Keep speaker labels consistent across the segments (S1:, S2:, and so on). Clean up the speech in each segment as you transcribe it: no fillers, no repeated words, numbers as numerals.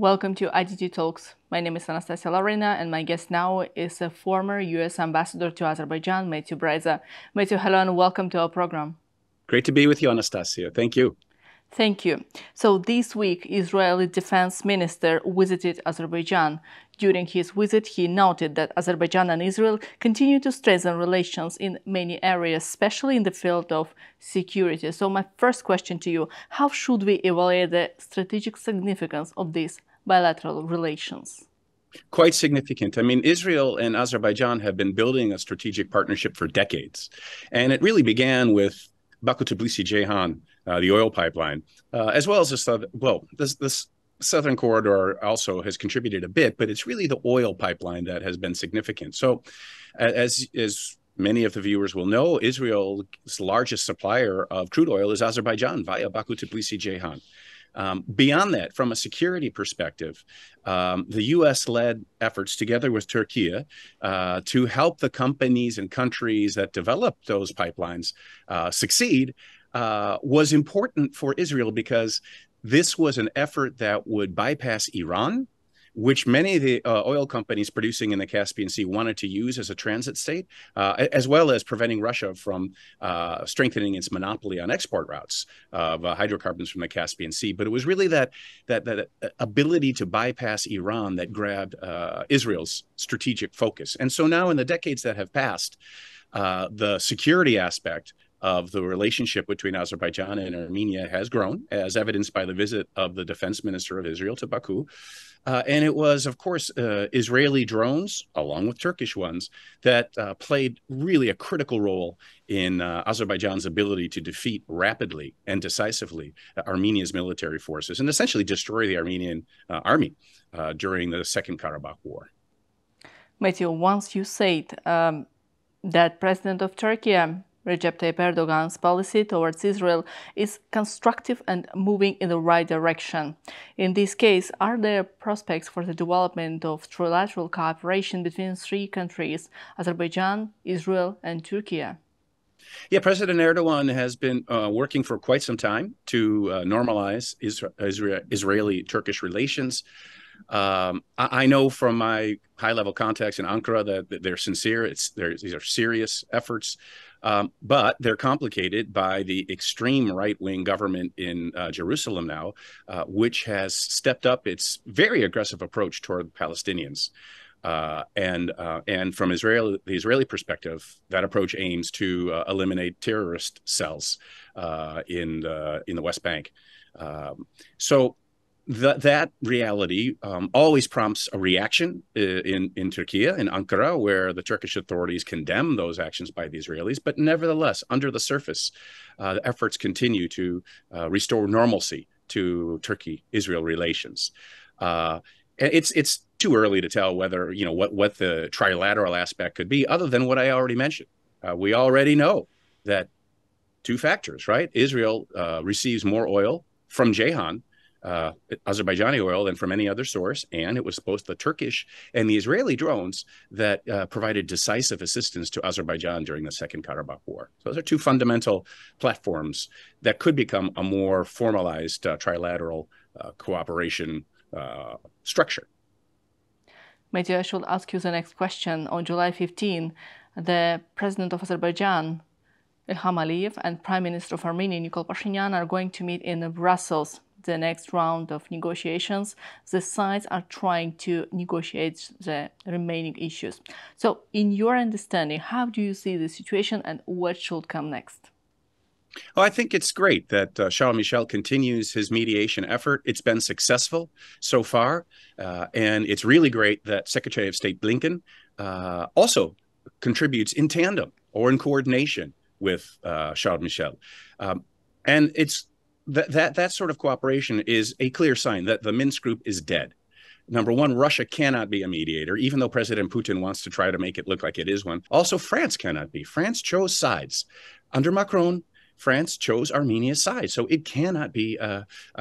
S1: Welcome to IDT Talks. My name is Anastasia Lorena, and my guest now is a former U.S. ambassador to Azerbaijan, Matthew Bryza. Matthew, hello and welcome to our program.
S2: Great to be with you, Anastasia. Thank you.
S1: Thank you. So this week, Israeli defense minister visited Azerbaijan. During his visit, he noted that Azerbaijan and Israel continue to strengthen relations in many areas, especially in the field of security. So my first question to you, how should we evaluate the strategic significance of these bilateral relations?
S2: Quite significant. I mean, Israel and Azerbaijan have been building a strategic partnership for decades. And it really began with Baku-Tbilisi-Ceyhan, the oil pipeline, as well as this southern corridor also has contributed a bit, but it's really the oil pipeline that has been significant. So as many of the viewers will know, Israel's largest supplier of crude oil is Azerbaijan via Baku-Tbilisi-Ceyhan. Beyond that, from a security perspective, the U.S.-led efforts together with Türkiye to help the companies and countries that develop those pipelines succeed was important for Israel because this was an effort that would bypass Iran, which many of the oil companies producing in the Caspian Sea wanted to use as a transit state, as well as preventing Russia from strengthening its monopoly on export routes of hydrocarbons from the Caspian Sea. But it was really that ability to bypass Iran that grabbed Israel's strategic focus. And so now in the decades that have passed, the security aspect of the relationship between Azerbaijan and Armenia has grown, as evidenced by the visit of the defense minister of Israel to Baku. And it was, of course, Israeli drones, along with Turkish ones, that played really a critical role in Azerbaijan's ability to defeat rapidly and decisively Armenia's military forces and essentially destroy the Armenian army during the Second Karabakh War.
S1: Matthew, once you said that President of Turkey, Recep Tayyip Erdogan's policy towards Israel is constructive and moving in the right direction. In this case, are there prospects for the development of trilateral cooperation between three countries, Azerbaijan, Israel, and Turkey?
S2: Yeah, President Erdogan has been working for quite some time to normalize Israeli-Turkish relations. I know from my high-level contacts in Ankara that they're sincere. These are serious efforts. But they're complicated by the extreme right-wing government in Jerusalem now, which has stepped up its very aggressive approach toward Palestinians. And from the Israeli perspective, that approach aims to eliminate terrorist cells in the West Bank. So that reality always prompts a reaction in Türkiye, in Ankara, where the Turkish authorities condemn those actions by the Israelis. But nevertheless, under the surface, the efforts continue to restore normalcy to Turkey-Israel relations. It's too early to tell whether, what the trilateral aspect could be, other than what I already mentioned. We already know that two factors, right? Israel receives more oil from Ceyhan, Azerbaijani oil than from any other source, and it was both the Turkish and the Israeli drones that provided decisive assistance to Azerbaijan during the Second Karabakh War. So those are two fundamental platforms that could become a more formalized trilateral cooperation structure.
S1: Maybe I should ask you the next question. On July 15, the president of Azerbaijan, Ilham Aliyev, and Prime Minister of Armenia, Nikol Pashinyan, are going to meet in Brussels. The next round of negotiations, the sides are trying to negotiate the remaining issues. So, in your understanding, how do you see the situation and what should come next?
S2: Well, I think it's great that Charles Michel continues his mediation effort. It's been successful so far, and it's really great that Secretary of State Blinken also contributes in tandem or in coordination with Charles Michel. And it's that sort of cooperation is a clear sign that the Minsk group is dead. Number one, Russia cannot be a mediator, even though President Putin wants to try to make it look like it is one. Also, France cannot be. France chose sides. Under Macron, France chose Armenia's side, so it cannot be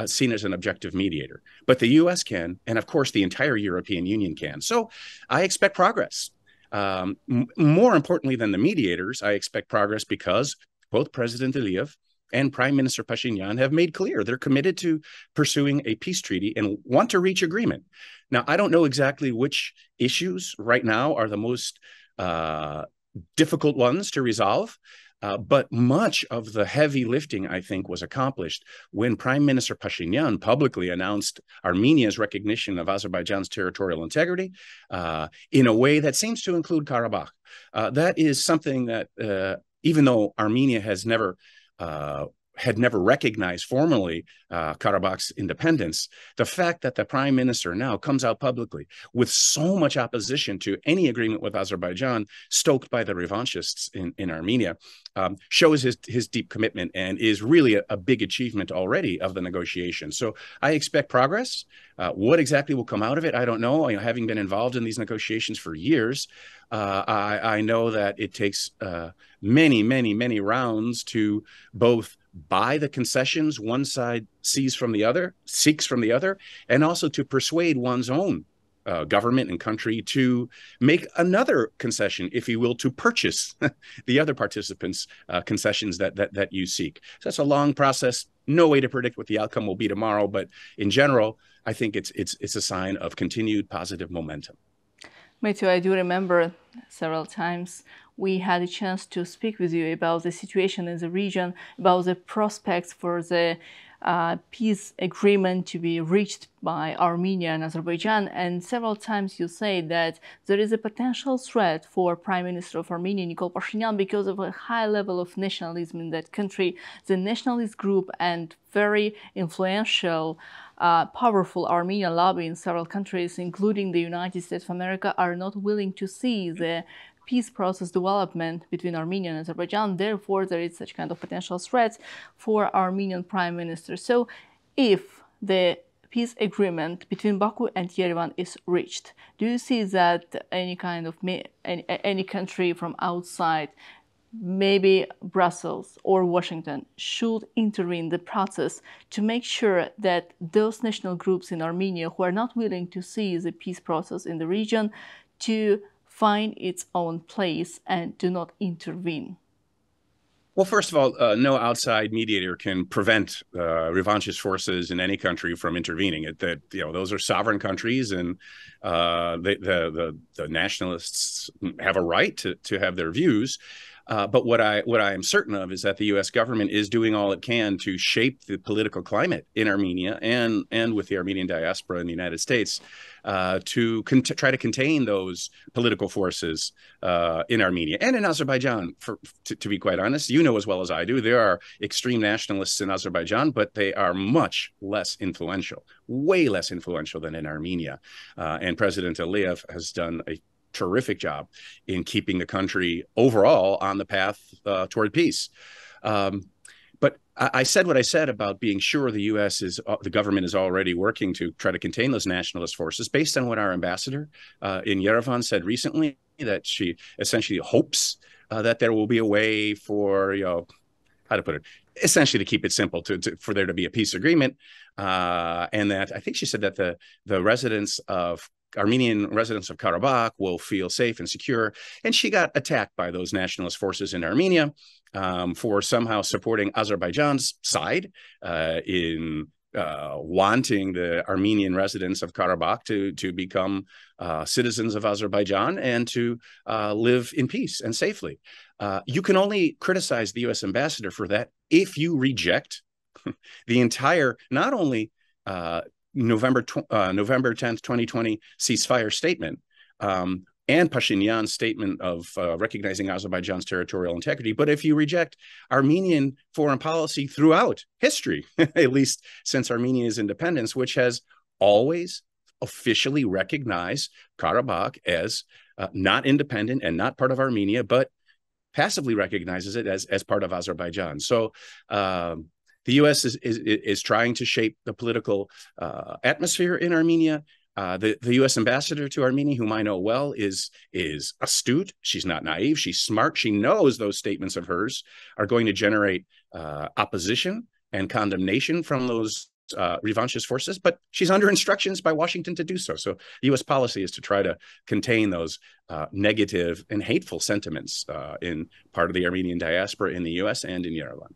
S2: seen as an objective mediator. But the U.S. can, and of course, the entire European Union can. So I expect progress. More importantly than the mediators, I expect progress because both President Aliyev and Prime Minister Pashinyan have made clear they're committed to pursuing a peace treaty and want to reach agreement. Now, I don't know exactly which issues right now are the most difficult ones to resolve. But much of the heavy lifting, I think, was accomplished when Prime Minister Pashinyan publicly announced Armenia's recognition of Azerbaijan's territorial integrity in a way that seems to include Karabakh. That is something that, even though Armenia had never recognized formally Karabakh's independence, the fact that the prime minister now comes out publicly with so much opposition to any agreement with Azerbaijan, stoked by the revanchists in Armenia, shows his deep commitment and is really a big achievement already of the negotiation. So I expect progress. What exactly will come out of it, I don't know. Having been involved in these negotiations for years, I know that it takes many rounds to both buy the concessions one side seeks from the other, and also to persuade one's own government and country to make another concession, if you will, to purchase the other participants' concessions that you seek. So that's a long process. No way to predict what the outcome will be tomorrow, but in general, I think it's a sign of continued positive momentum.
S1: Matthew, I do remember several times we had a chance to speak with you about the situation in the region, about the prospects for the peace agreement to be reached by Armenia and Azerbaijan. And several times you say that there is a potential threat for Prime Minister of Armenia, Nikol Pashinyan, because of a high level of nationalism in that country. The nationalist group and very influential powerful Armenian lobby in several countries, including the United States of America, are not willing to see the peace process development between Armenia and Azerbaijan. Therefore, there is such kind of potential threats for Armenian prime minister. So if the peace agreement between Baku and Yerevan is reached, do you see that any kind of any country from outside, maybe Brussels or Washington, should intervene in the process to make sure that those national groups in Armenia who are not willing to see the peace process in the region to find its own place and do not intervene?
S2: Well, first of all, no outside mediator can prevent revanchist forces in any country from intervening. Those are sovereign countries, and the nationalists have a right to have their views. But what I am certain of is that the U.S. government is doing all it can to shape the political climate in Armenia and with the Armenian diaspora in the United States to try to contain those political forces in Armenia and in Azerbaijan. To be quite honest, you know as well as I do, there are extreme nationalists in Azerbaijan, but they are much less influential, way less influential than in Armenia. And President Aliyev has done a terrific job in keeping the country overall on the path toward peace. But I said what I said about being sure the government is already working to try to contain those nationalist forces based on what our ambassador in Yerevan said recently, that she essentially hopes that there will be a way for, how to put it, essentially to keep it simple, for there to be a peace agreement. And that I think she said that the Armenian residents of Karabakh will feel safe and secure. And she got attacked by those nationalist forces in Armenia for somehow supporting Azerbaijan's side in wanting the Armenian residents of Karabakh to become citizens of Azerbaijan and to live in peace and safely. You can only criticize the U.S. ambassador for that if you reject the entire, not only November 10th, 2020 ceasefire statement and Pashinyan's statement of recognizing Azerbaijan's territorial integrity, but if you reject Armenian foreign policy throughout history, at least since Armenia's independence, which has always officially recognized Karabakh as not independent and not part of Armenia, but passively recognizes it as part of Azerbaijan. So the U.S. is trying to shape the political atmosphere in Armenia. The U.S. ambassador to Armenia, whom I know well, is astute. She's not naive. She's smart. She knows those statements of hers are going to generate opposition and condemnation from those revanchist forces, but she's under instructions by Washington to do so. So the U.S. policy is to try to contain those negative and hateful sentiments in part of the Armenian diaspora in the U.S. and in Yerevan.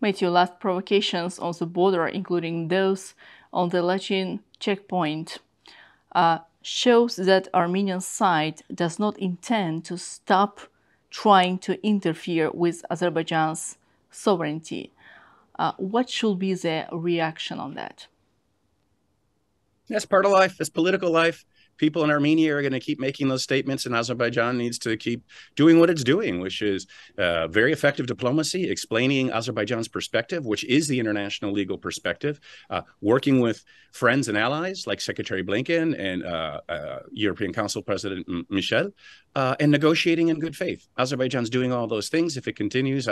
S1: Matthew, last provocations on the border, including those on the Lachin checkpoint, shows that Armenian side does not intend to stop trying to interfere with Azerbaijan's sovereignty. What should be the reaction on that?
S2: That's part of life. That's political life. People in Armenia are going to keep making those statements, and Azerbaijan needs to keep doing what it's doing, which is very effective diplomacy, explaining Azerbaijan's perspective, which is the international legal perspective, working with friends and allies like Secretary Blinken and European Council President Michel, and negotiating in good faith. Azerbaijan's doing all those things. If it continues,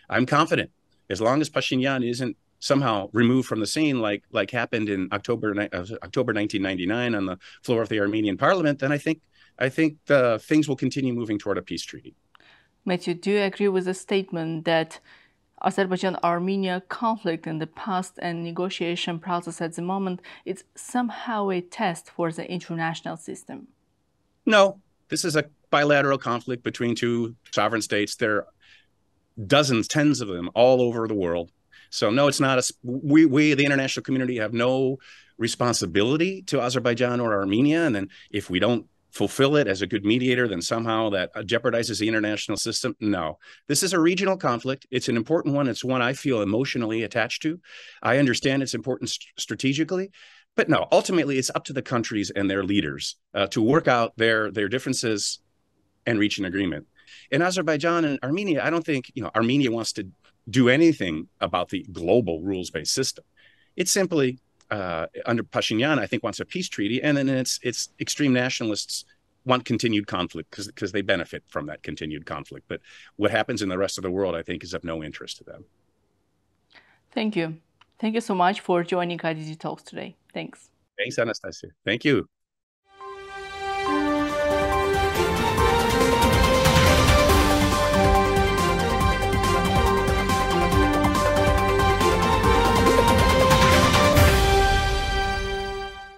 S2: I'm confident. As long as Pashinyan isn't somehow removed from the scene, like happened in October 1999 on the floor of the Armenian parliament, then I think things will continue moving toward a peace treaty.
S1: Matthew, do you agree with the statement that Azerbaijan-Armenia conflict in the past and negotiation process at the moment is somehow a test for the international system?
S2: No, this is a bilateral conflict between two sovereign states. There are dozens, tens of them all over the world. So no, it's not. We, the international community, have no responsibility to Azerbaijan or Armenia. And then if we don't fulfill it as a good mediator, then somehow that jeopardizes the international system. No, this is a regional conflict. It's an important one. It's one I feel emotionally attached to. I understand its importance strategically. But no, ultimately, it's up to the countries and their leaders to work out their differences and reach an agreement. In Azerbaijan and Armenia, I don't think Armenia wants to do anything about the global rules-based system. It's simply, under Pashinyan, I think, wants a peace treaty, and then its extreme nationalists want continued conflict because they benefit from that continued conflict. But what happens in the rest of the world, I think, is of no interest to them.
S1: Thank you. Thank you so much for joining IDG Talks today. Thanks.
S2: Thanks, Anastasia. Thank you.